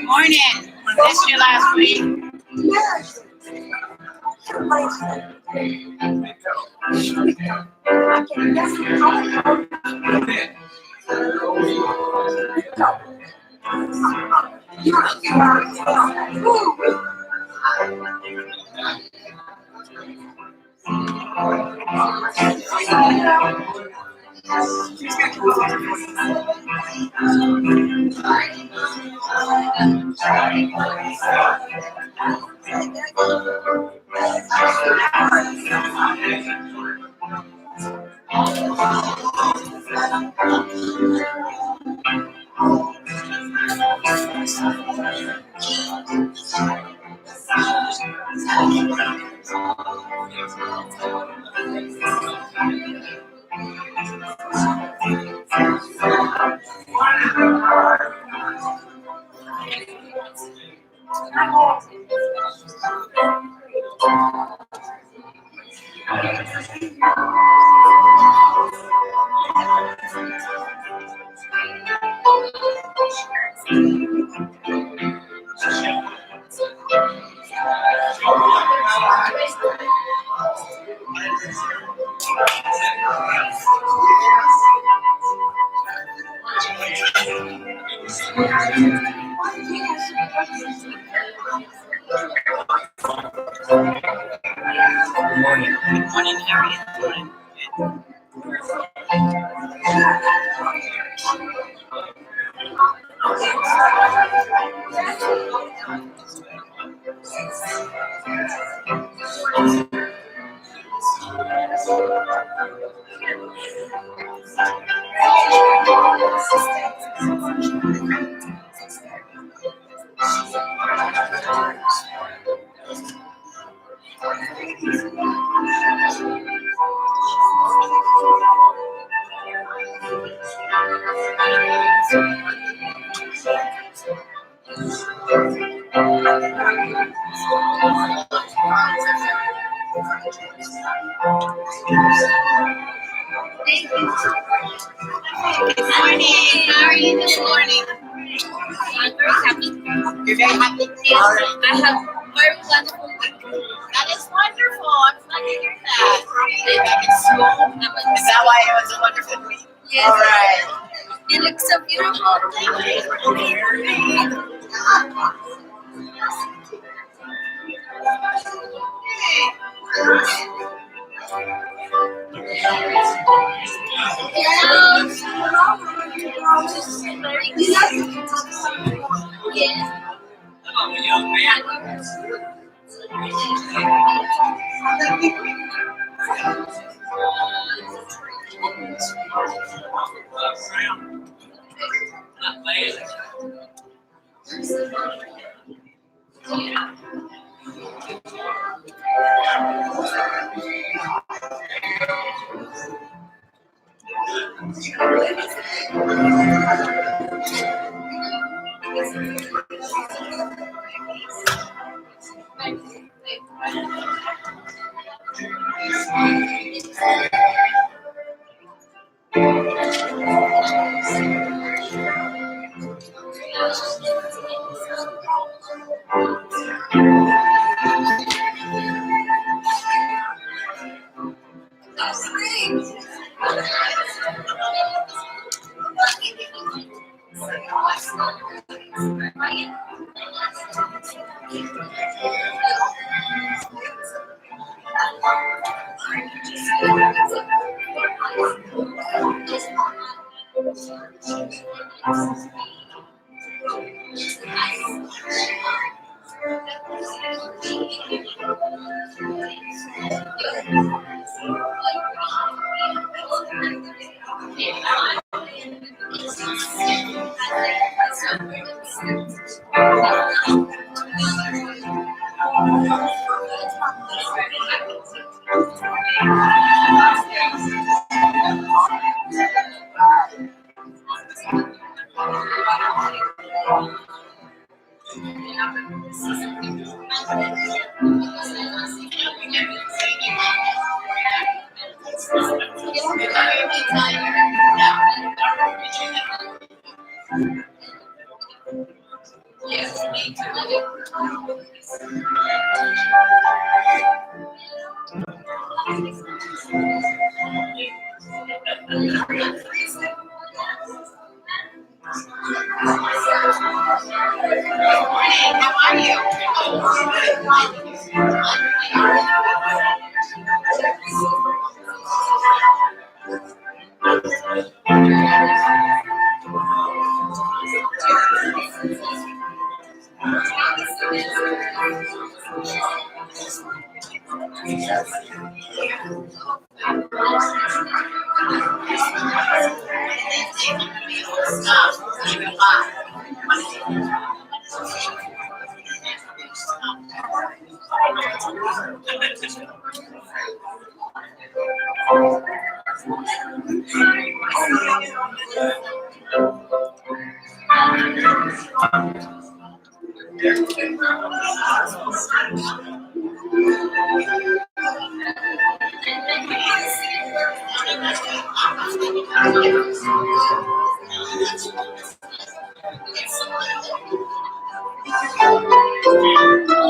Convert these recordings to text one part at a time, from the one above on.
Morning. Missed you last week. Good morning. Good morning, Harriet. Good morning. How are you this morning? I'm very happy. You're very happy? Yes. I have very wonderful week. That is wonderful. I'm glad to hear that. Are back in school? Is that why it was a wonderful week? Yes. All right. It looks so beautiful. Thank you. Jane, how are you?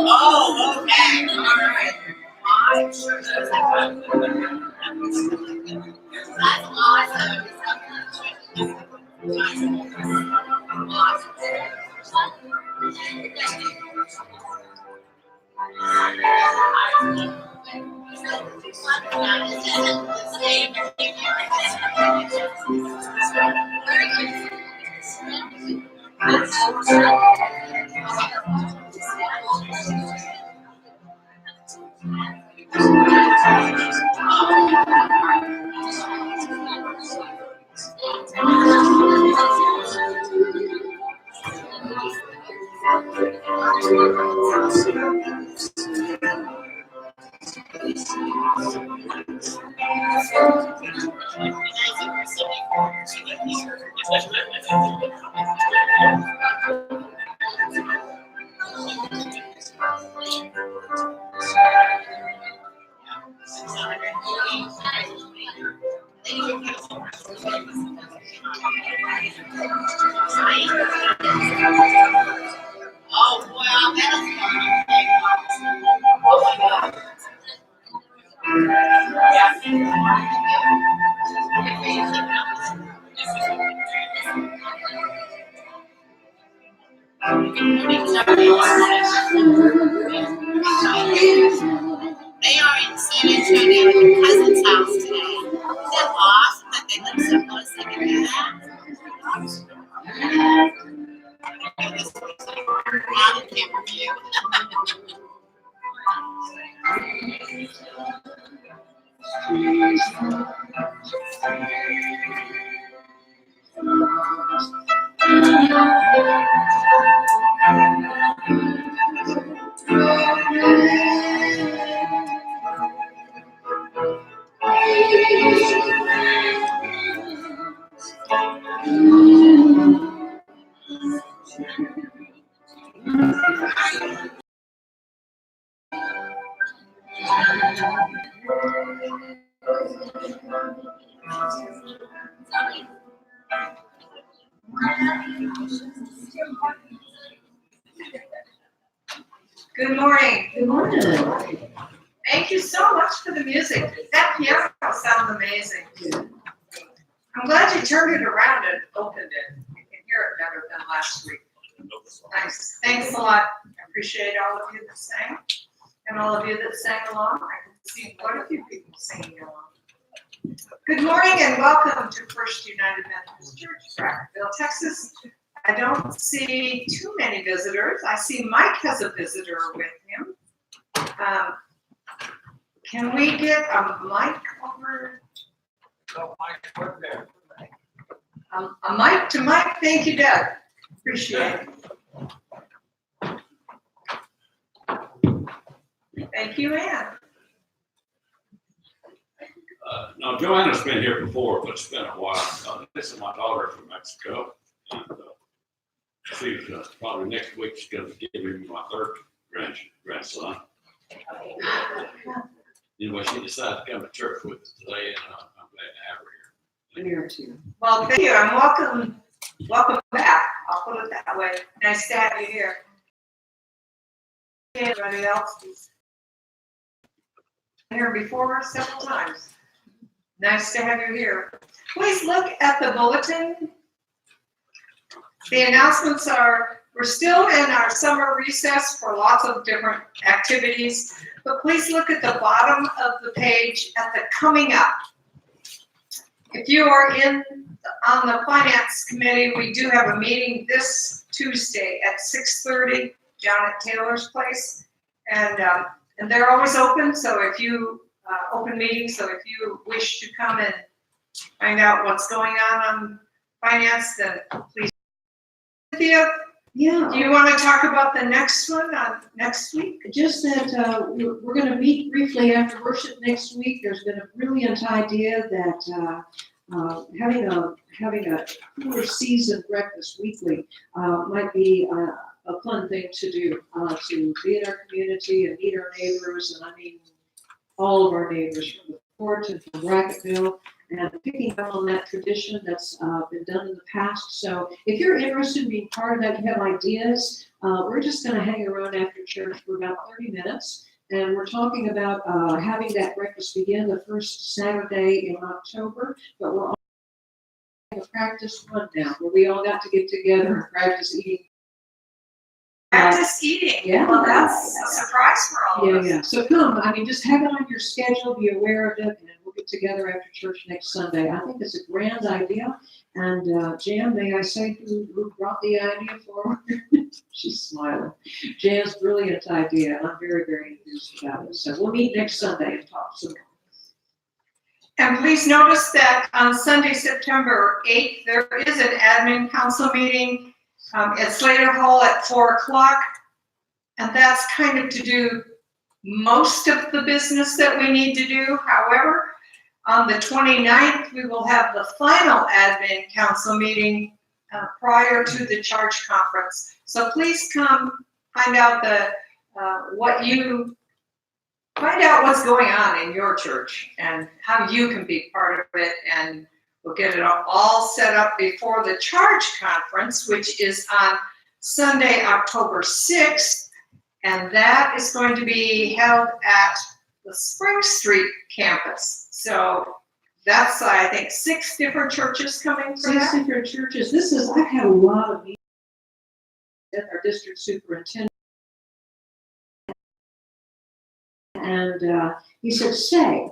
Oh, okay. All right. That's awesome. Oh, wow, that's They are in San Antonio at their cousin's house today. Is that awesome that they live so close they can do that? On camera view. Good morning. Good morning. Thank you so much for the music. That piano sounds amazing. I'm glad you turned it around and opened it. You can hear it better than last week. Nice. Thanks a lot. I appreciate all of you that sang and all of you that sang along. I can see quite a few people singing along. Good morning and welcome to First United Methodist Church, Brackville, Texas. I don't see too many visitors. I see Mike has a visitor with him. Can we get a mic over? A mic to Mike. Thank you, Doug. Appreciate it. Thank you, Ann. No, Joanna's been here before, but it's been a while. This is my daughter from Mexico. And, she's probably next week she's going to give me my third grandson. Anyway, she decided to come to church with us today, and I'm glad to have her here. Here too. Well, thank you. I'm welcome back. I'll put it that way. Nice to have you here. Everybody else has been here before several times. Nice to have you here. Please look at the bulletin. The announcements are We're still in our summer recess for lots of different activities, but please look at the bottom of the page at the coming up. If you are on the finance committee, we do have a meeting this Tuesday at 6:30 down at Taylor's Place. And they're always open, so if you, open meetings, so if you wish to come and find out what's going on finance, then please. Cynthia, Yeah, do you want to talk about the next one next week? just that we're going to meet briefly after worship next week. There's been a brilliant idea that having a cooler season breakfast weekly might be a fun thing to do, to be in our community and meet our neighbors, and I mean all of our neighbors from the port and from Brackettville, and picking up on that tradition that's been done in the past. So if you're interested in being part of that, you have ideas, we're just going to hang around after church for about 30 minutes. And we're talking about having that breakfast begin the first Saturday in October, but we're all having a practice run now, where we all got to get together and practice eating. Practice eating. Yeah. Well, that's a surprise for all of us. Yeah. So come, I mean, just have it on your schedule, be aware of it, and we'll get together after church next Sunday. I think it's a grand idea. And Jan, may I say who brought the idea forward? She's smiling. Jan's brilliant idea, and I'm very, very enthused about it. So we'll meet next Sunday and talk some more. And please notice that on Sunday, September 8th, there is an admin council meeting at Slater Hall at 4:00. And that's kind of to do most of the business that we need to do. However, on the 29th, we will have the final admin council meeting prior to the charge conference. So please come find out find out what's going on in your church and how you can be part of it. And we'll get it all set up before the charge conference, which is on Sunday, October 6th. And that is going to be held at the Spring Street campus. So that's, I think, 6 different churches coming for 6 that. different churches. I've had a lot of meetings with our district superintendent. And he said, "Say,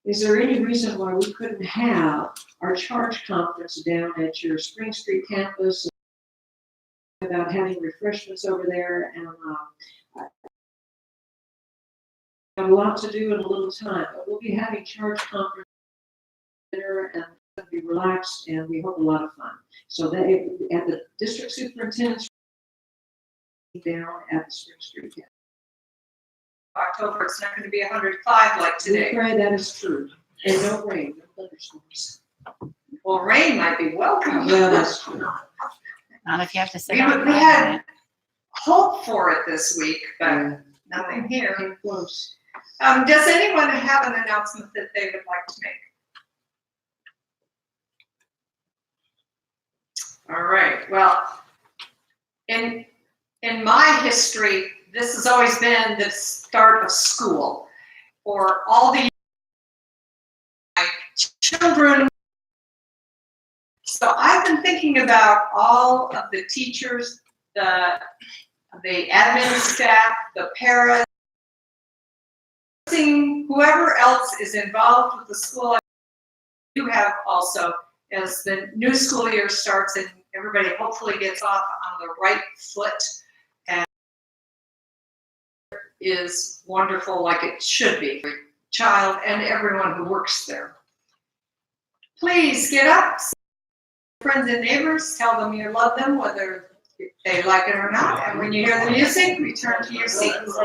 is there any reason why we couldn't have our charge conference down at your Spring Street campus, about having refreshments over there?" And have a lot to do in a little time, but we'll be having charge conference dinner, and it'll be relaxed, and we hope a lot of fun. So that at the district superintendent's down at the Spring Street campus. October, it's not going to be 105 like We today. pray that is true. And no rain, no thunderstorms. Well, rain might be welcome. Well, that's true. Not if you have to sit We on had hope for it this week, but Yeah. nothing here. Came close. Does anyone have an announcement that they would like to make? All right, well, in my history, this has always been the start of school for all the children. So I've been thinking about all of the teachers, the admin staff, the paras, whoever else is involved with the school. You have also, as the new school year starts and everybody hopefully gets off on the right foot, and is wonderful like it should be for child and everyone who works there. Please get up, friends and neighbors, tell them you love them, whether they like it or not. And when you hear the music, return to your seats.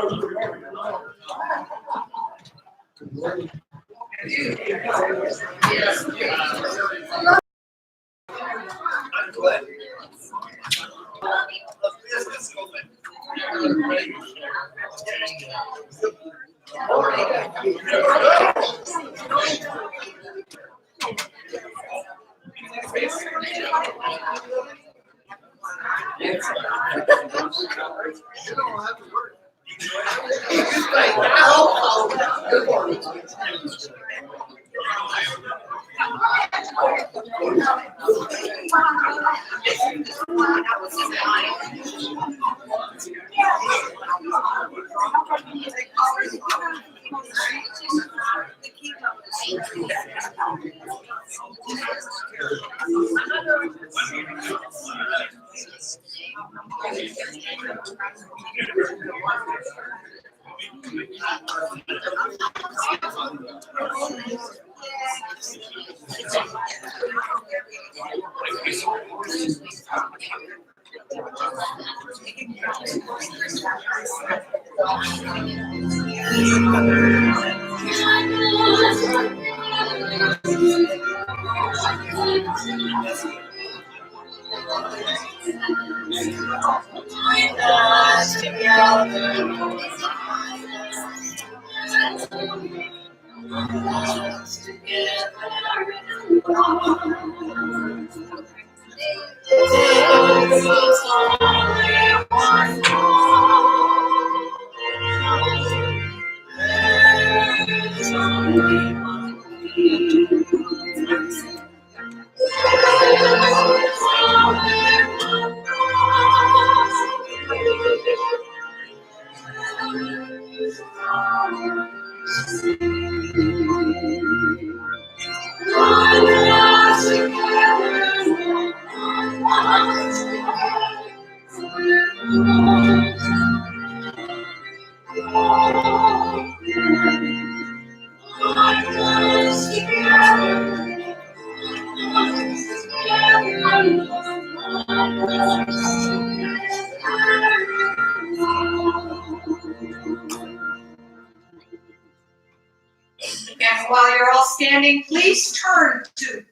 And while you're all standing, please turn to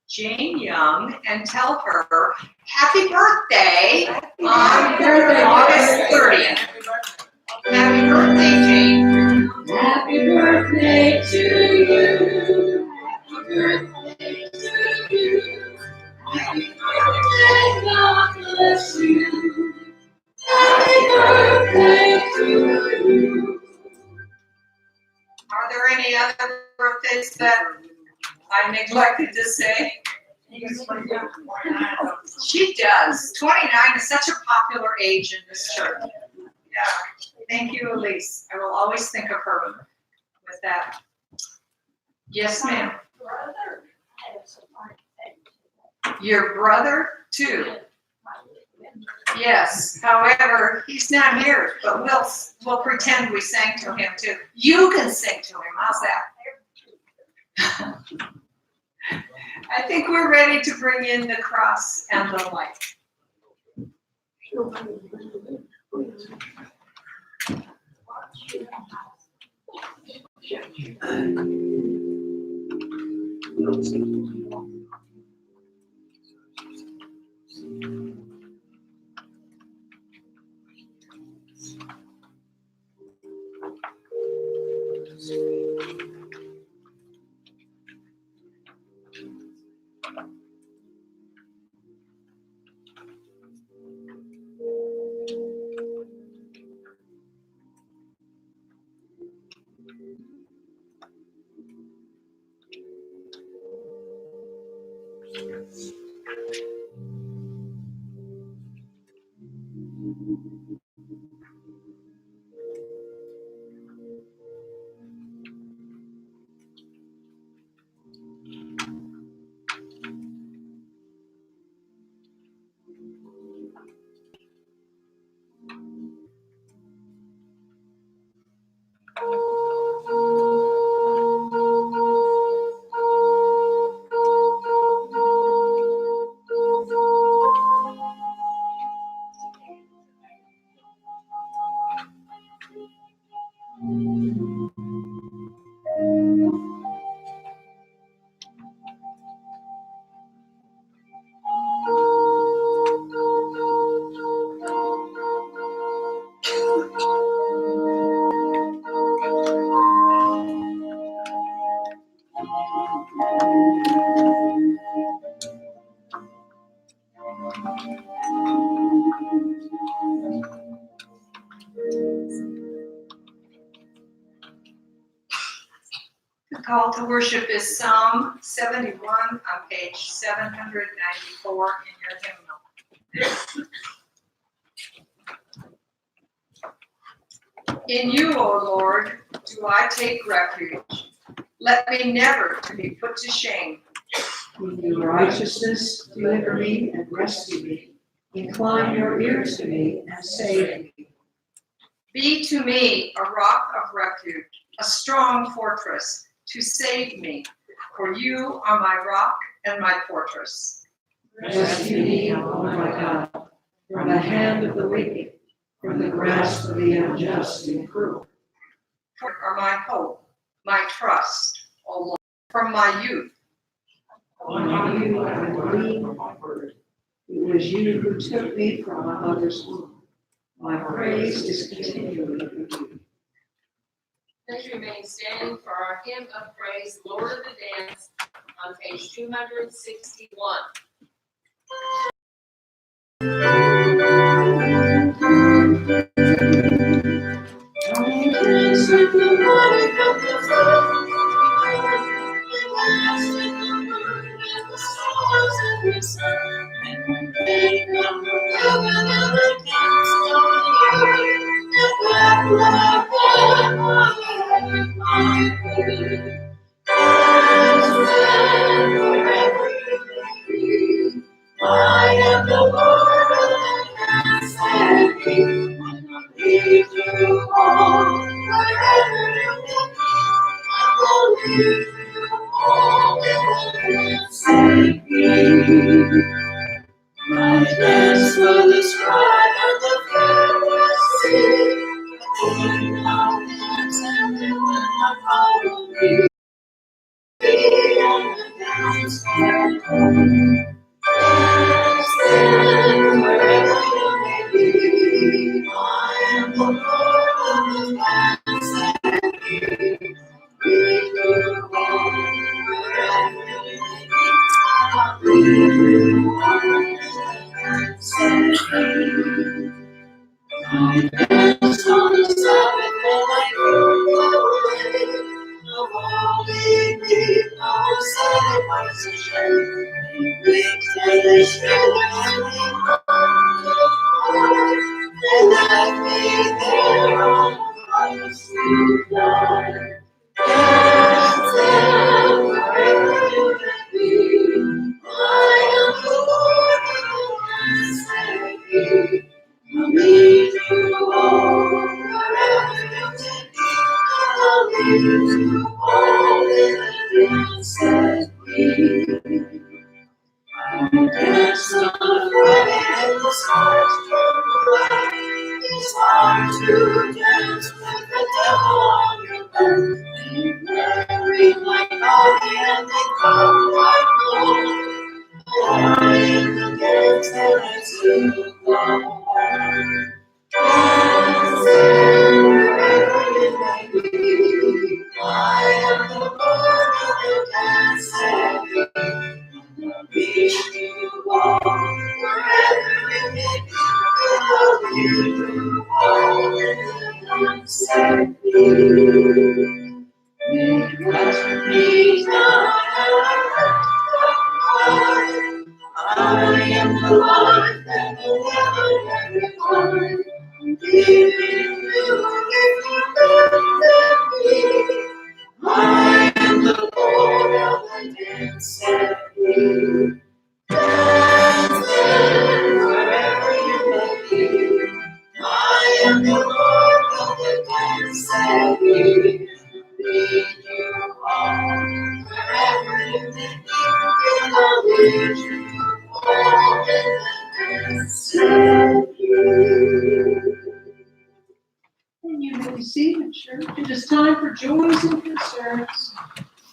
Jane Young and tell her happy birthday on August 30th. Happy birthday, Jane. Happy birthday to you. Happy birthday to you. Happy birthday, God bless you. Happy birthday to you. Are there any other birthdays that I neglected to say? She does. 29 is such a popular age in this church. Yeah. Thank you, Elise. I will always think of her with that. Yes, ma'am. Your brother, too. Yes, however, he's not here, but we'll pretend we sang to him too. You can sing to him, how's that? I think we're ready to bring in the cross and the light. Call to worship is Psalm 71 on page 794 in your hymnal. In you, O Lord, do I take refuge. Let me never to be put to shame. In your righteousness, deliver me and rescue me. Incline your ears to me and save me. Be to me a rock of refuge, a strong fortress to save me. For you are my rock and my fortress. Rescue me, O my God, from the hand of the wicked, from the grasp of the unjust and cruel. For you are my hope, my trust, O Lord, from my youth. On you I believe. It was you who took me from my mother's womb. My praise is continually with you. Please remain standing for our hymn of praise, Lord of the Dance, on page 261. I am the Lord of the and lead you on wherever you will be. I will lead you all and save me. My dance for the scribe and the Pharisee, the mountains and the wind follow me. Be on the dance floor. Stand wherever you may be. I am the Lord of the dance and lead you on wherever you may be. I will lead you on and save me. I dance on the Sabbath and I go away. No holy need, no sacrifice. And they should have and let me there on the cross to die. And wherever you may be, I am the Lord and save me. I'll lead you on wherever you may be. I'll lead you all in the save me. Dance on Friday and the stars turn away. It's hard to dance with the devil on your back. They bury like coffee and they come like gold. I am the dance that has to go on. Dancing wherever you may be. I am the Lord of the dance and lead you on wherever you may be. I'll lead you all in the same view. Because me now I am the life that will never depart. Giving you if you let me. I am the Lord of the dance and you. Dancing wherever you may be. I am the Lord of the dance and you. Lead you on wherever you may be. I'll lead you all in the dance and you. And you may be seated, church. It is time for joys and concerns.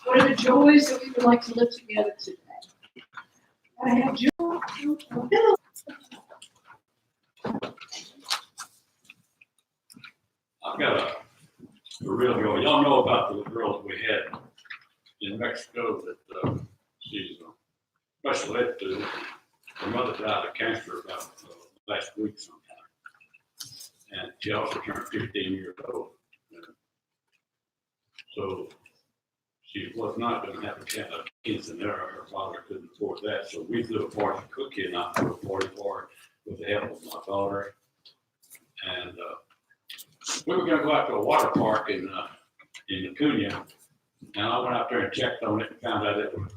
What are the joys that we would like to live together today? I have joy. I've got a real joy. Y'all know about the girl that we had in Mexico that she's a special ed student. Her mother died of cancer about last week sometime. And she also turned 15 years old. So she was not gonna have a quinceanera. Her father couldn't afford that, so we threw a party. Cookie and I threw a party for her with the help of my daughter. And, we were gonna go out to a water park in Acuna. And I went out there and checked on it and found out it was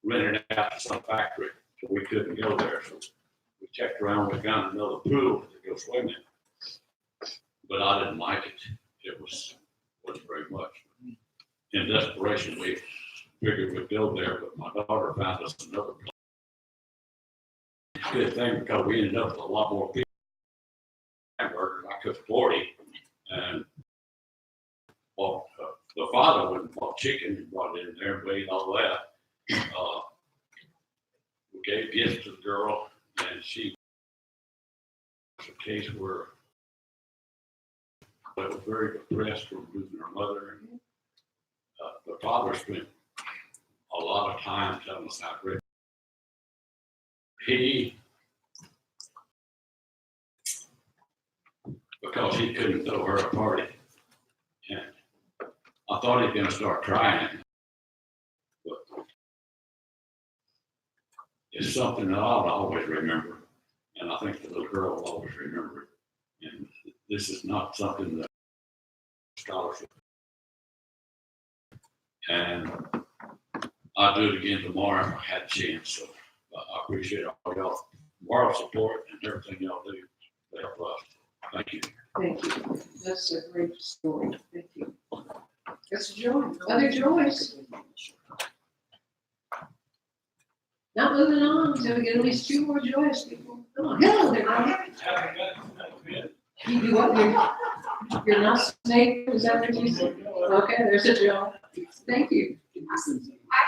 rented out to some factory, so we couldn't go there. So we checked around, we found another pool to go swimming. But I didn't like it. It wasn't very much. In desperation, we figured we'd go there, but my daughter found us another place. Good thing, because we ended up with a lot more people. Hamburgers, I cooked 40, and well, the father went and bought chicken and brought it in there and weighed all that. We gave gifts to the girl, and she was a case where I was very depressed from losing her mother. The father spent a lot of time telling us how great because he couldn't throw her a party. And I thought he was gonna start crying. But it's something that I'll always remember. And I think the little girl will always remember it. And this is not something that scholarship. And I'll do it again tomorrow if I had a chance. So I appreciate all y'all moral support and everything y'all do to help us. Thank you. Thank you. That's a great story. Thank you. That's a joy. Other joys. Not moving on until we get at least 2 more joyous people. Come on. Hello there, Ronnie. You do what? You're not snake? Is that what you said? Okay, there's a joy. Thank you. I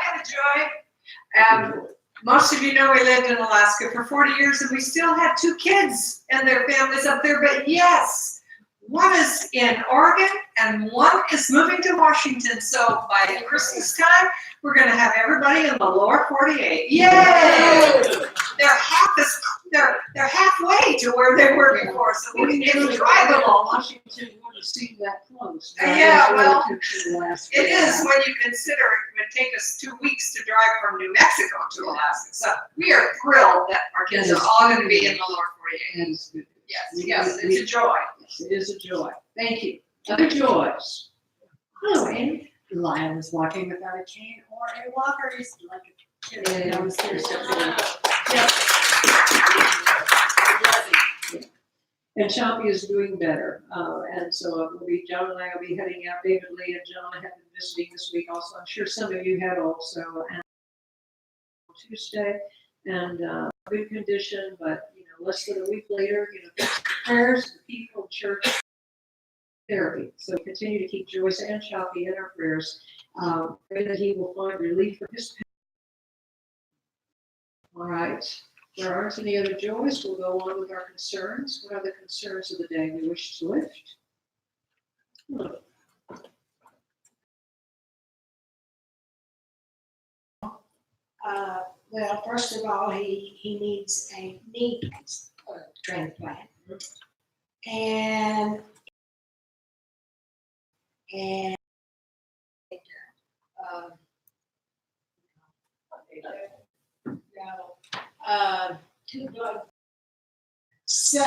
had a joy. Most of you know we lived in Alaska for 40 years and we still had 2 kids and their families up there. But yes, one is in Oregon and one is moving to Washington. So by Christmas time, we're going to have everybody in the lower 48. Yay! They're halfway to where they were before, so we can get to drive along. Washington wouldn't seem that close. Yeah, well, Alaska. It is when you consider it would take us 2 weeks to drive from New Mexico to Alaska. So we are thrilled that our kids are all going to be in the lower 48. That is good. Yes, it's a joy. Yes, it is a joy. Thank you. Other joys. Hello, Annie. Lyle was walking without a cane or a walker, just like a kid downstairs. And Choppy is doing better. And so John and I will be heading out. David Lee and John have been visiting this week also. I'm sure some of you had also on Tuesday. And good condition, but less than a week later, prayers, the people, church, therapy. So continue to keep Joyce and Choppy in our prayers. Pray that he will find relief from his pain. All right. If there aren't any other joys, we'll go on with our concerns. What are the concerns of the day we wish to lift? Well, first of all, he needs a knee transplant. And two blood. So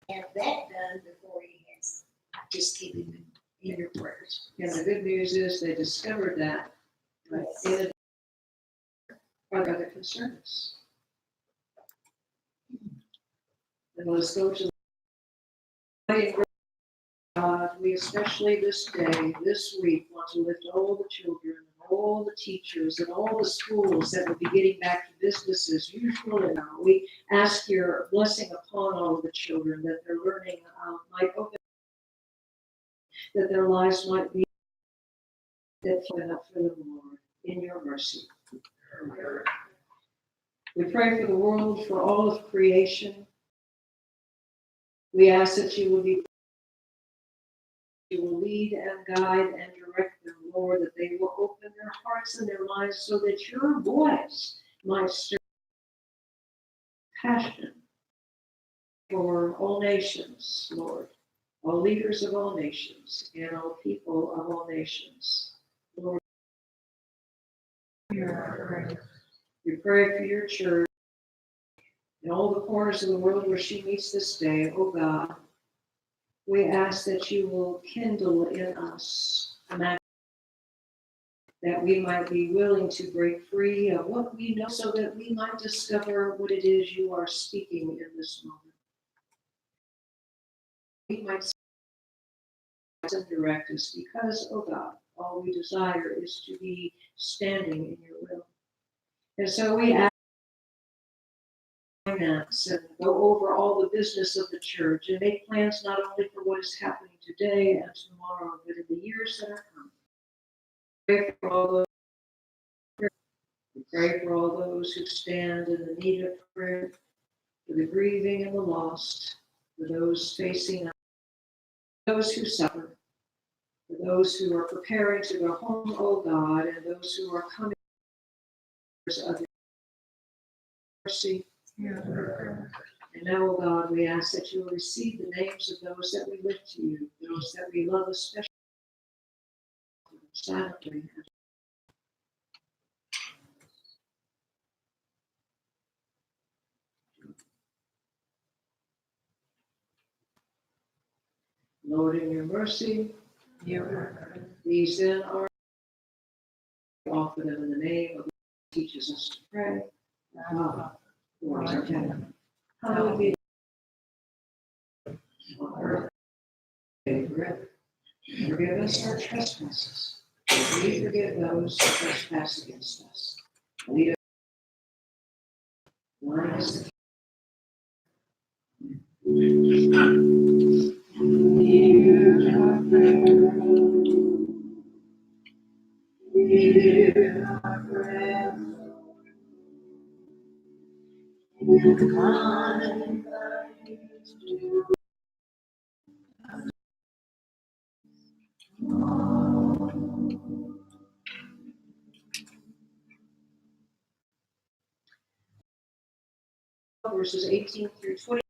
have that done before he has. Just keep him in your prayers. And the good news is they discovered that. But in what are the concerns? And let's go to God. We especially this day, this week, want to lift all the children, all the teachers, and all the schools that will be getting back to business as usual. And we ask your blessing upon all of the children, that their learning might open, that their lives might be that up for the Lord in your mercy. We pray for the world, for all of creation. We ask that you will lead and guide and direct them, Lord, that they will open their hearts and their minds so that your voice might stir passion for all nations, Lord, all leaders of all nations and all people of all nations. Lord, We pray for your church in all the corners of the world where she meets this day, oh God. We ask that you will kindle in us that we might be willing to break free of what we know so that we might discover what it is you are speaking in this moment. We might and direct us because, oh God, all we desire is to be standing in your will. And so we ask finance and go over all the business of the church and make plans not only for what is happening today and tomorrow, but in the years that are coming. Pray for all those. We pray for all those who stand in the need of prayer, for the grieving and the lost, for those facing, those who suffer, for those who are preparing to go home, oh God, and those who are coming of your mercy. And now, oh God, we ask that you will receive the names of those that we lift to you, those that we love especially silently. Lord, in your mercy, these then are offer them in the name of who teaches us to pray. Father, who art in heaven, hallowed be on earth. Forgive us our trespasses, as we forgive those who trespass against us. Lead us not into the verses 18 through 20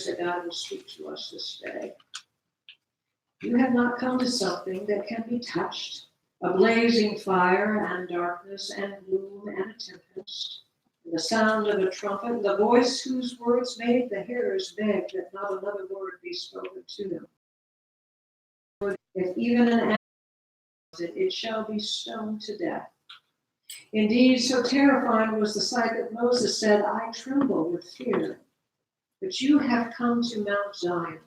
that God will speak to us this day. You have not come to something that can be touched, a blazing fire and darkness and gloom and a tempest, and the sound of a trumpet, the voice whose words made the hearers beg that not another word be spoken to them. If even an animal it shall be stoned to death. Indeed, so terrifying was the sight that Moses said, I tremble with fear. But you have come to Mount Zion,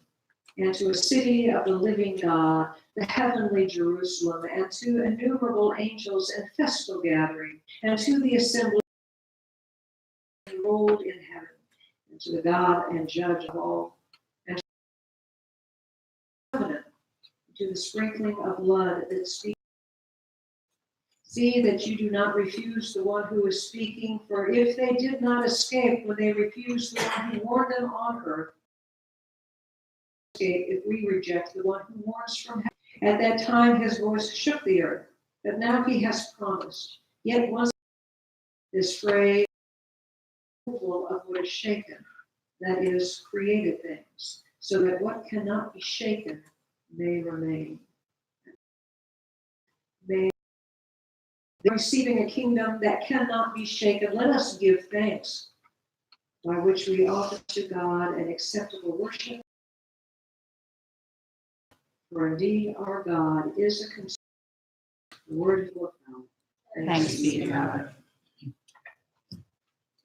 and to a city of the living God, the heavenly Jerusalem, and to innumerable angels and festal gathering, and to the assembly enrolled in heaven, and to the God and judge of all, and to the covenant, to the sprinkling of blood that speaks. See that you do not refuse the one who is speaking, for if they did not escape when they refused the one who warned them on earth, if we reject the one who warns from heaven. At that time his voice shook the earth, but now he has promised. Yet once this phrase of what is shaken, that is, created things, so that what cannot be shaken may remain. Receiving a kingdom that cannot be shaken, let us give thanks, by which we offer to God an acceptable worship. For indeed our God is a consuming word of God. Thanks be to God.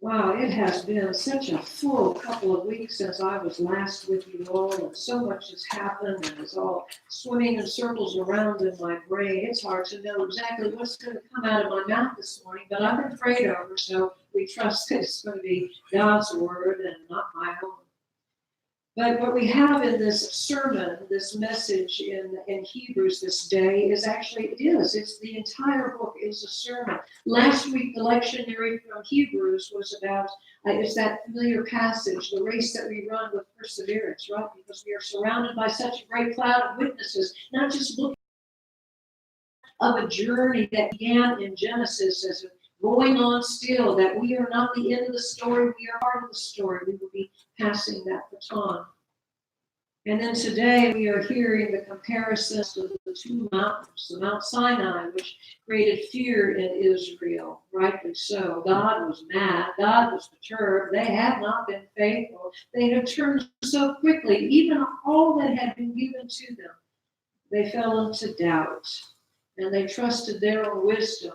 Wow, it has been such a full couple of weeks since I was last with you all, and so much has happened, and it's all swimming in circles around in my brain. It's hard to know exactly what's going to come out of my mouth this morning, but I've been prayed over, so we trust that it's going to be God's word and not my own. But what we have in this sermon, this message in Hebrews this day is actually, it's the entire book is a sermon. Last week, the lectionary from Hebrews was about, it's that familiar passage, the race that we run with perseverance, right? Because we are surrounded by such a great cloud of witnesses, not just looking of a journey that began in Genesis as going on still, that we are not the end of the story, we are part of the story. We will be passing that baton. And then today we are hearing the comparisons of the two mountains, the Mount Sinai, which created fear in Israel, rightly so. God was mad, God was perturbed, they had not been faithful, they had turned so quickly, even all that had been given to them. They fell into doubt, and they trusted their own wisdom,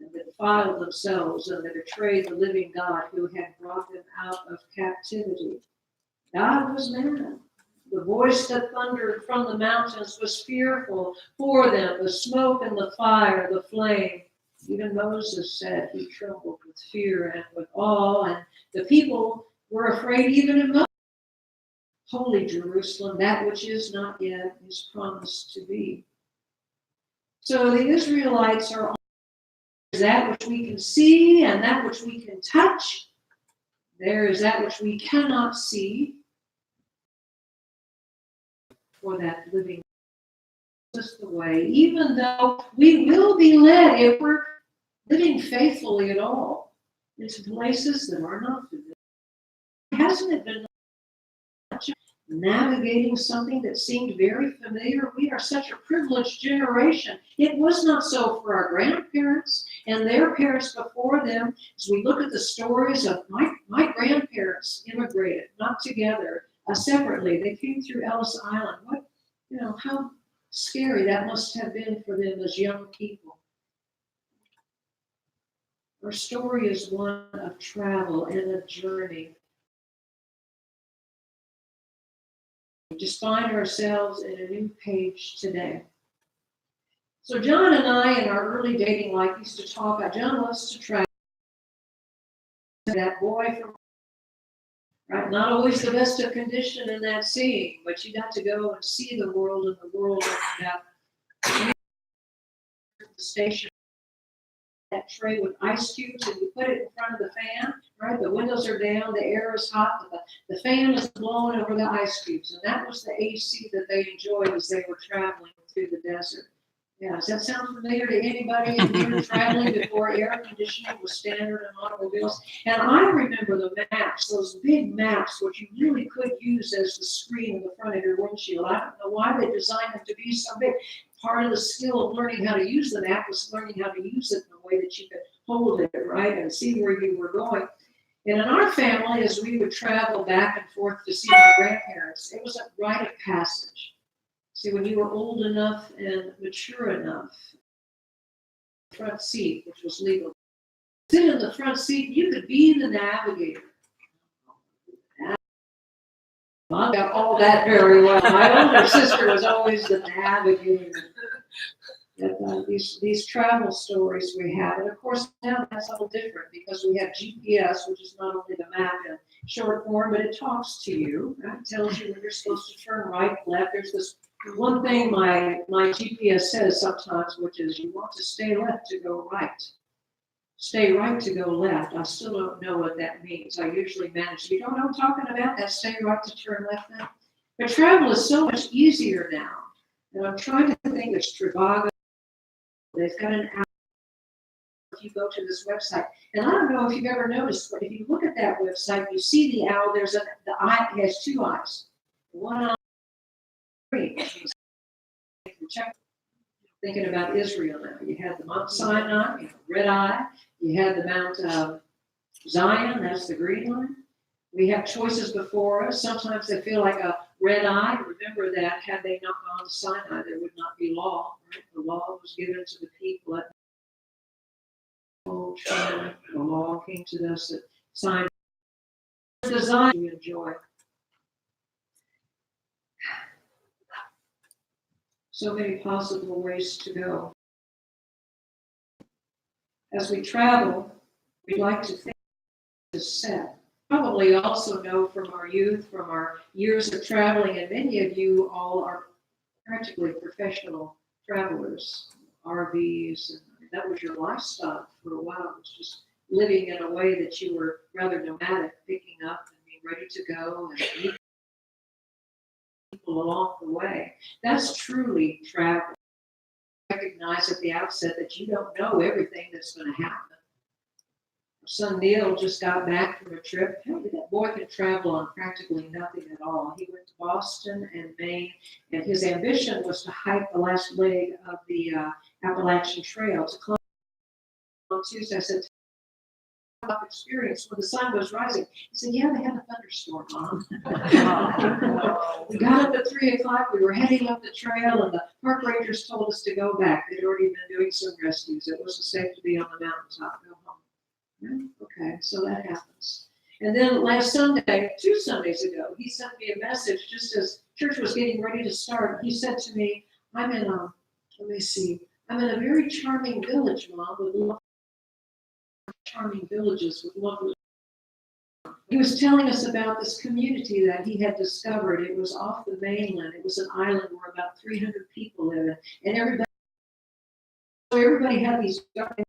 and they defiled themselves, and they betrayed the living God who had brought them out of captivity. God was mad. The voice that thundered from the mountains was fearful for them, the smoke and the fire, the flame. Even Moses said he trembled with fear and with awe, and the people were afraid even of Moses. Holy Jerusalem, that which is not yet, is promised to be. So the Israelites are on that which we can see and that which we can touch. There is that which we cannot see. For that living is the way, even though we will be led, if we're living faithfully at all, into places that are not familiar. Hasn't it been navigating something that seemed very familiar? We are such a privileged generation. It was not so for our grandparents and their parents before them. As we look at the stories of my grandparents immigrated, not together, separately. They came through Ellis Island. How scary that must have been for them as young people. Our story is one of travel and a journey. We just find ourselves in a new page today. So John and I, in our early dating life, used to talk about John loves to travel. That boy from right, not always the best of condition in that scene, but you got to go and see the world, and the world opened up. The station, that tray with ice cubes, and you put it in front of the fan, right? The windows are down, the air is hot, but the fan is blowing over the ice cubes, and that was the AC that they enjoyed as they were traveling through the desert. Yeah, does that sound familiar to anybody here traveling before air conditioning was standard in automobiles? And I remember the maps, those big maps, which you really could use as the screen in the front of your windshield. I don't know why they designed them to be so big. Part of the skill of learning how to use the map was learning how to use it in a way that you could hold it, right, and see where you were going. And in our family, as we would travel back and forth to see my grandparents, it was a rite of passage. See, when you were old enough and mature enough, front seat, which was legal, sit in the front seat, you could be the navigator. I got all that very well. My older sister was always the navigator. These travel stories we have, and of course now that's a little different because we have GPS, which is not only the map in short form, but it talks to you. Right? It tells you when you're supposed to turn right, left. There's this one thing my GPS says sometimes, which is you want to stay left to go right. Stay right to go left. I still don't know what that means. I usually manage, you don't know what I'm talking about? That stay right to turn left now. But travel is so much easier now. And I'm trying to think of Trivago. They've got an app if you go to this website. And I don't know if you've ever noticed, but if you look at that website, you see the owl, the eye, it has two eyes. One eye, green. Check. Thinking about Israel now. You had the Mount Sinai, you had red eye. You had the Mount Zion, that's the green line. We have choices before us. Sometimes they feel like a red eye. Remember that had they not gone to Sinai, there would not be law. Right? The law was given to the people. The law came to us at Sinai. The Zion we enjoy. So many possible ways to go. As we travel, we like to think is set. Probably also know from our youth, from our years of traveling, and many of you all are practically professional travelers, RVs, and that was your lifestyle for a while. It was just living in a way that you were rather nomadic, picking up and being ready to go and meet people along the way. That's truly travel. Recognize at the outset that you don't know everything that's going to happen. son Neil just got back from a trip. That boy can travel on practically nothing at all. He went to Boston and Maine, and his ambition was to hike the last leg of the Appalachian Trail to climb on Tuesday. I said, experience when the sun was rising. He said, yeah, they had a thunderstorm, Mom. We got up at 3:00. We were heading up the trail, and the park rangers told us to go back. They'd already been doing some rescues. It wasn't safe to be on the mountaintop. Go home. Yeah, okay, so that happens. And then last Sunday, 2 Sundays ago, he sent me a message just as church was getting ready to start. He said to me, I'm in a very charming village, Mom, with charming villages with lovely. He was telling us about this community that he had discovered. It was off the mainland. It was an island where about 300 people live, and everybody had these gardens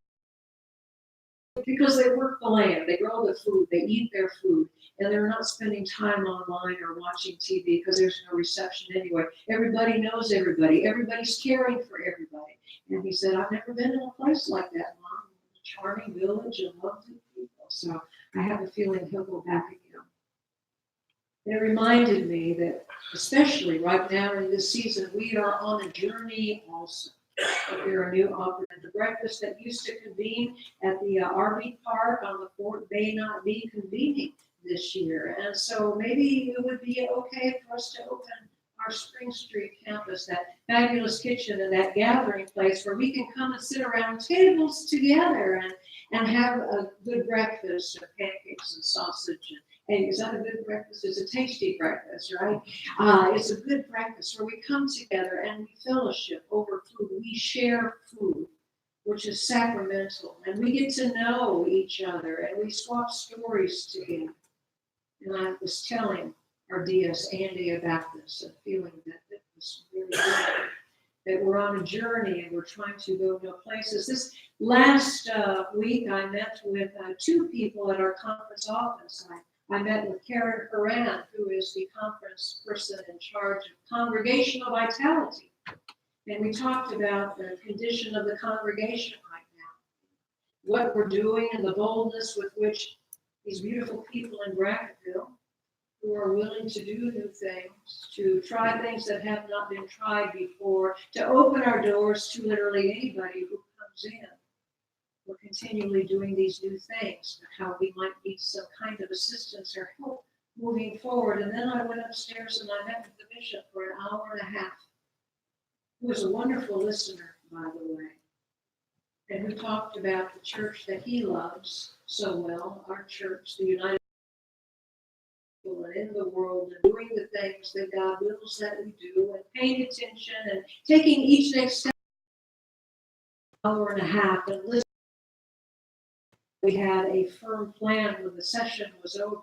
because they work the land, they grow the food, they eat their food, and they're not spending time online or watching TV because there's no reception anyway. Everybody knows everybody. Everybody's caring for everybody. And he said, I've never been in a place like that, Mom. Charming village and lovely people. So I have a feeling he'll go back again. It reminded me that, especially right now in this season, we are on a journey also. There are new opportunities. The breakfast that used to convene at the RV park on the fort may not be convening this year. And so maybe it would be okay for us to open our Spring Street campus, that fabulous kitchen and that gathering place where we can come and sit around tables together and have a good breakfast of pancakes and sausage. And is that a good breakfast? It's a tasty breakfast, right? It's a good breakfast where we come together and we fellowship over food. We share food, which is sacramental. And we get to know each other and we swap stories together. And I was telling our DS, Andy, about this, and feeling that it was really good, that we're on a journey and we're trying to go to places. This last week, I met with 2 people at our conference office. I met with Karen Horan, who is the conference person in charge of congregational vitality. And we talked about the condition of the congregation right now, what we're doing and the boldness with which these beautiful people in Brackettville who are willing to do new things, to try things that have not been tried before, to open our doors to literally anybody who comes in. We're continually doing these new things, how we might need some kind of assistance or help moving forward. And then I went upstairs and I met with the bishop for an hour and a half, who was a wonderful listener, by the way, and who talked about the church that he loves so well, our church, the United and in the world, and doing the things that God wills that we do, and paying attention and taking each next step. An hour and a half and listening. We had a firm plan when the session was over,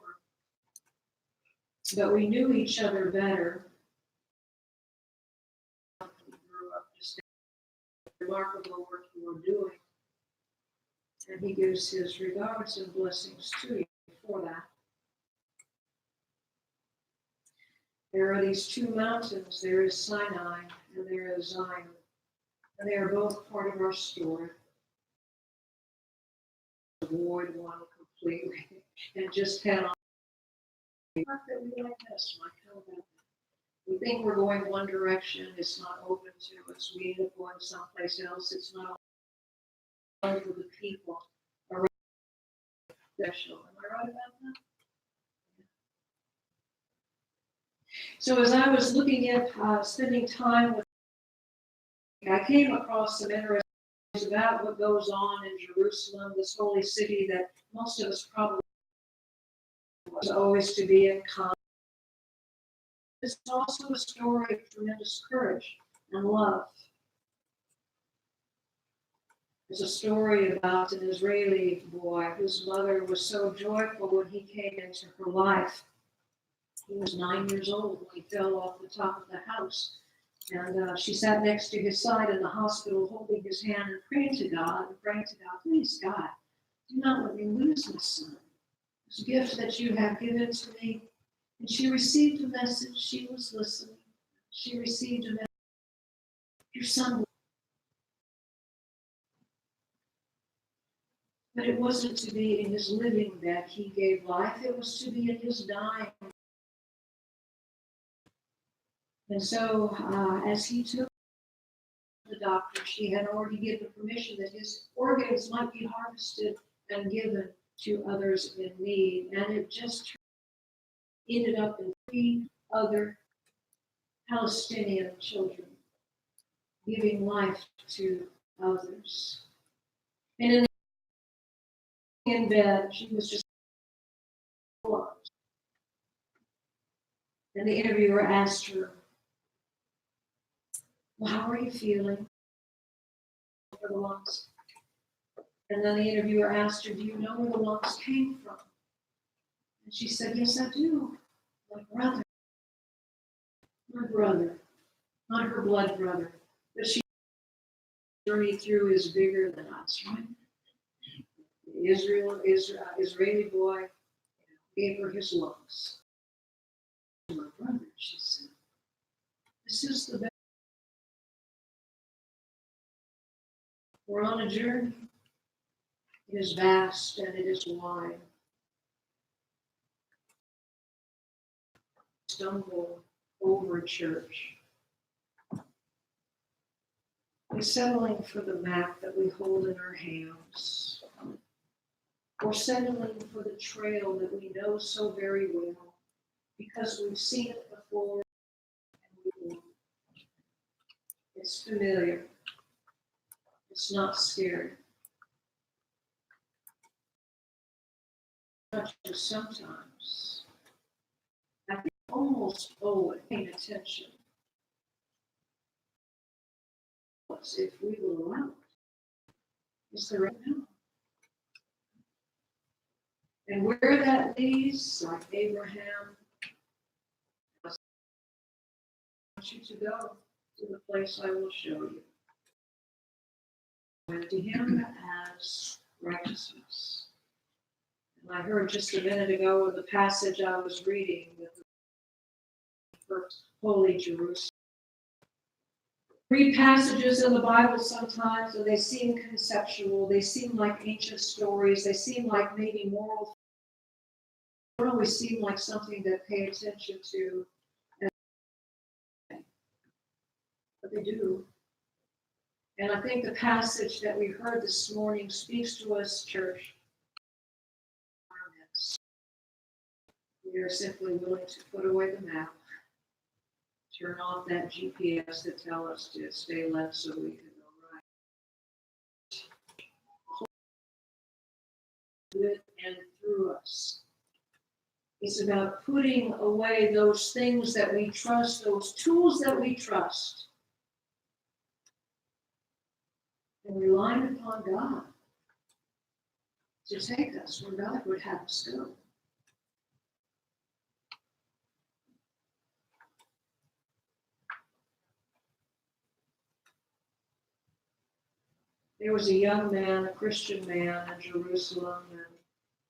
but we knew each other better. We grew up just remarkable work you were doing, and he gives his regards and blessings to you for that. There are these 2 mountains. There is Sinai and there is Zion. And they are both part of our story. Avoid one completely and just head on. Not that we like this, Mike. How about that? We think we're going one direction. It's not open to us. We end up going someplace else. It's not open to the people around. Special. Am I right about that? So as I was looking at spending time with, I came across some interesting things about what goes on in Jerusalem, this holy city that most of us probably was always to be in conflict. It's also a story of tremendous courage and love. There's a story about an Israeli boy whose mother was so joyful when he came into her life. He was 9 years old when he fell off the top of the house. And she sat next to his side in the hospital, holding his hand and praying to God, please, God, do not let me lose my son. This gift that you have given to me. And she received a message. She was listening. She received a message. Your son. But it wasn't to be in his living that he gave life, it was to be in his dying. And so, as he took the doctor, she had already given permission that his organs might be harvested and given to others in need. And it just ended up in 3 other Palestinian children giving life to others. And in bed, she was just lost. And the interviewer asked her, well, how are you feeling for the lungs? And then the interviewer asked her, do you know where the lungs came from? And she said, yes, I do. My brother. My brother. Not her blood brother. But she journey through is bigger than us, right? The Israeli boy gave her his lungs. My brother, she said. This is the best. We're on a journey. It is vast and it is wide. Stumble over church. We're settling for the map that we hold in our hands. We're settling for the trail that we know so very well because we've seen it before and we know. It's familiar. It's not scary. Not just sometimes. I think almost owe it paying attention. If we will allow it. Is the right now. And where that leads, like Abraham, I want you to go to the place I will show you. And to him as righteousness. And I heard just a minute ago of the passage I was reading with the first Holy Jerusalem. Read passages in the Bible sometimes and they seem conceptual, they seem like ancient stories, they seem like maybe moral. They don't always seem like something to pay attention to. But they do. And I think the passage that we heard this morning speaks to us, church. We are simply willing to put away the map, turn off that GPS that tell us to stay left so we can go right. With and through us. It's about putting away those things that we trust, those tools that we trust, and relying upon God to take us where God would have us go. There was a young man, a Christian man in Jerusalem, and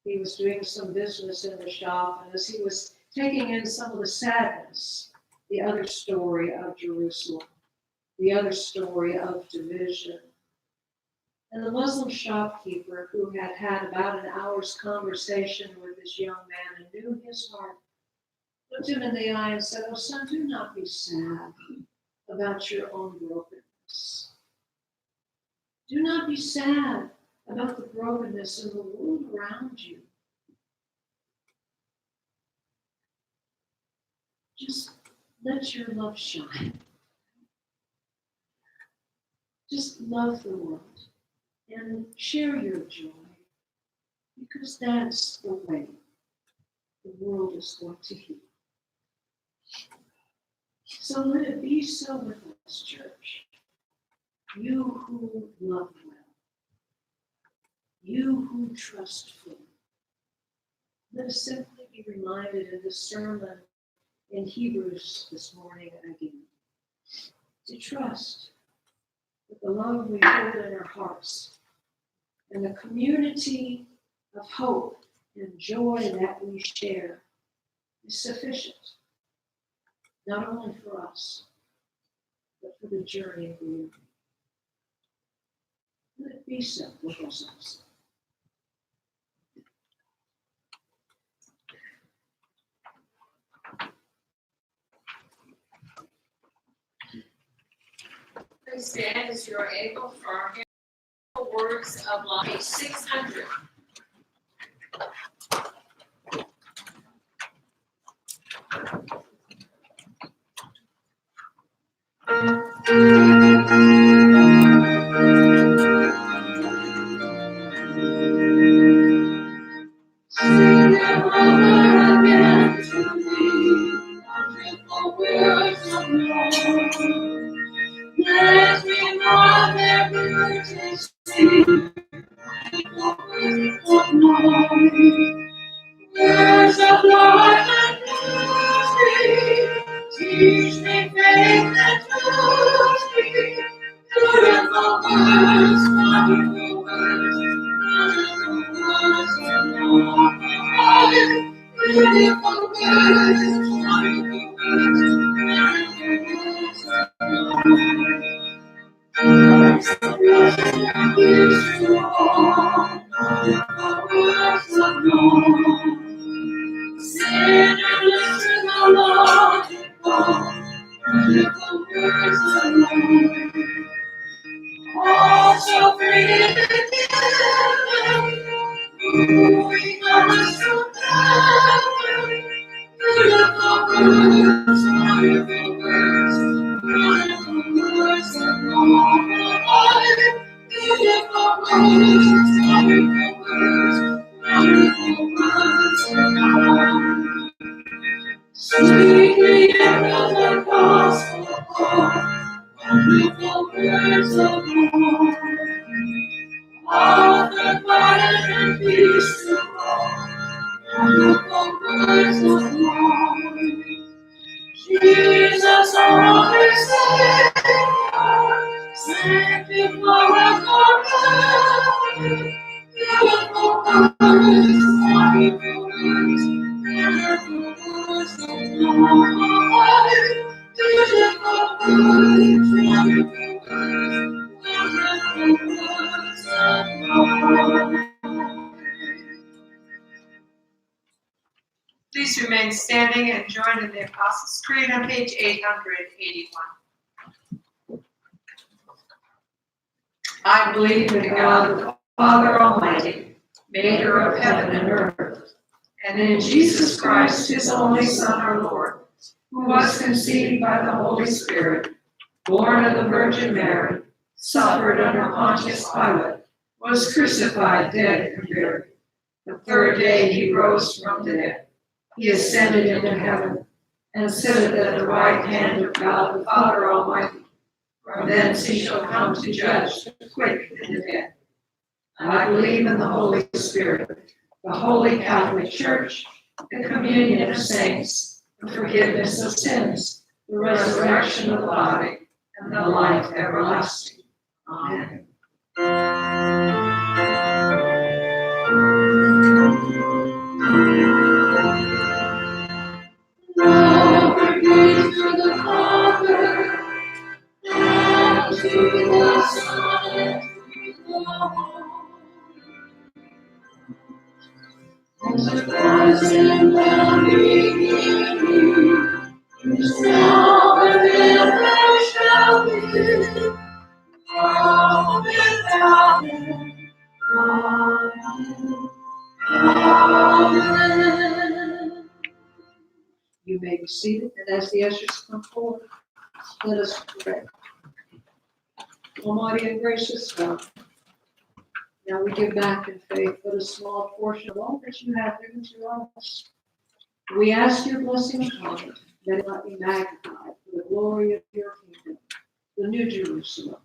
he was doing some business in the shop, and as he was taking in some of the sadness, the other story of Jerusalem, the other story of division. And the Muslim shopkeeper, who had had about an hour's conversation with this young man and knew his heart, looked him in the eye and said, "Oh, son, do not be sad about your own brokenness. Do not be sad about the brokenness in the world around you. Just let your love shine. Just love the world and share your joy, because that's the way the world is going to heal." So let it be so with us, church. You who love well, you who trust fully. Let us simply be reminded in this sermon in Hebrews this morning again, to trust that the love we hold in our hearts and the community of hope and joy that we share is sufficient, not only for us, but for the journey we are. Let it be so with us also. Please stand as you are able for our hymn, Words of Life, page 600. Sing it over again to me, wonderful words of love. Let me know their beauty see, wonderful words of love. Words of life and beauty, teach me faith and truth. Beautiful words, wonderful words, wonderful words of love. Beautiful words, wonderful words, wonderful words of love. Words of life and peace to all, wonderful words of love. Sin and listen the Lord, wonderful words of love. All shall breathe together, moving us together. Beautiful words, wonderful words, wonderful words of love. Beautiful words, wonderful words, wonderful words of love. Sweetly echo the gospel, wonderful words of love. Offer fire and peace to all, wonderful words of love. Jesus, our Savior, sanctify us forever. Beautiful words, wonderful words, wonderful words of love. Beautiful words, wonderful words, wonderful words of love. Please remain standing and join in the Apostles' Creed on page 881. I believe in God, the Father Almighty, maker of heaven and earth, and in Jesus Christ, his only Son, our Lord, who was conceived by the Holy Spirit, born of the Virgin Mary, suffered under Pontius Pilate, was crucified, dead, and buried. The third day he rose from the dead. He ascended into heaven, and sitteth at the right hand of God the Father Almighty. From thence he shall come to judge the quick and the dead. I believe in the Holy Spirit, the Holy Catholic Church, the communion of saints, the forgiveness of sins, the resurrection of the body, and the life everlasting. Amen. Glory be to the Father, and to the Son, and to the Holy Spirit. As it was in the beginning, is now, and ever shall be, world without end. Amen. Amen. You may be seated, and as the ushers come forward, let us pray. Almighty and gracious God, now we give back in faith but a small portion of all that you have given to us. We ask your blessing upon it, that it might be magnified for the glory of your kingdom, the New Jerusalem.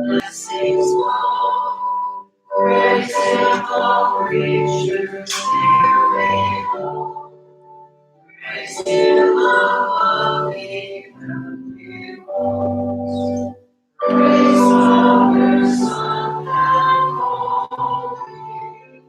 Blessings fall. Praise Him, all creatures hear below. Praise Him above, ye heavenly hosts. Praise Father, Son, and Holy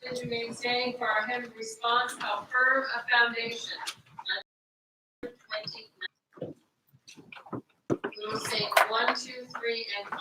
Please remain standing for our hymn response, How Firm a Foundation. 29. We will sing 1, 2, 3, and 5.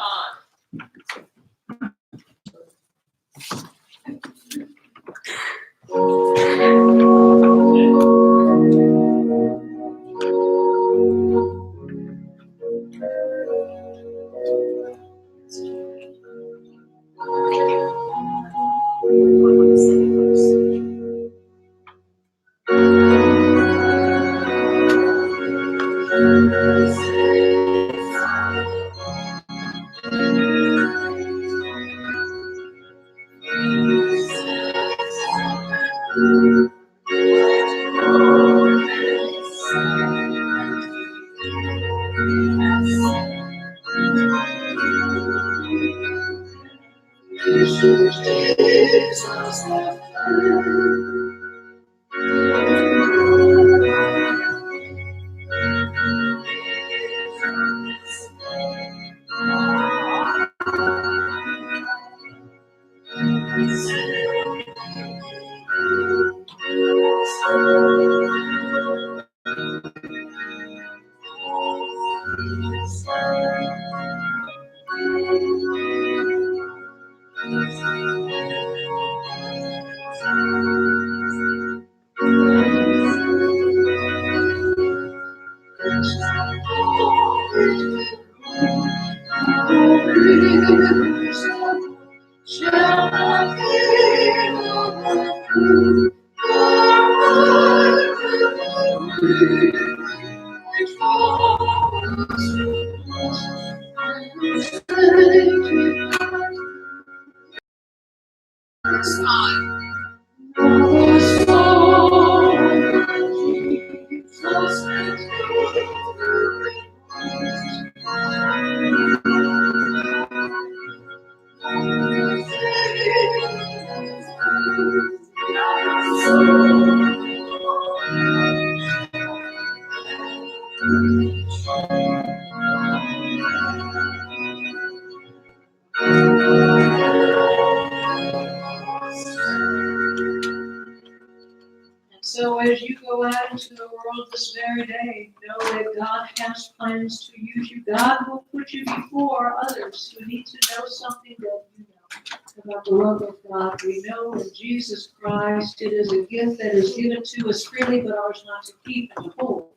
So as you go out into the world this very day, know that God has plans to use you. God will put you before others who need to know something that you know about the love of God. We know in Jesus Christ it is a gift that is given to us freely, but ours not to keep and to hold,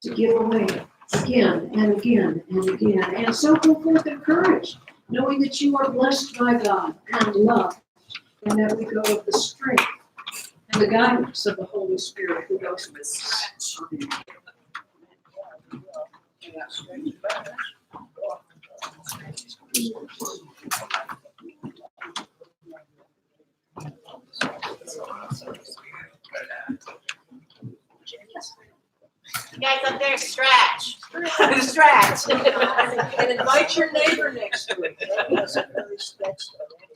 to give away again and again and again. And so go forth encouraged, knowing that you are blessed by God and loved, and that we go with the strength and the guidance of the Holy Spirit who goes with us. Amen. You guys up there, stretch. Stretch. And invite your neighbor next week. That wasn't really stretched already.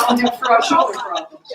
on him for our shoulder problems.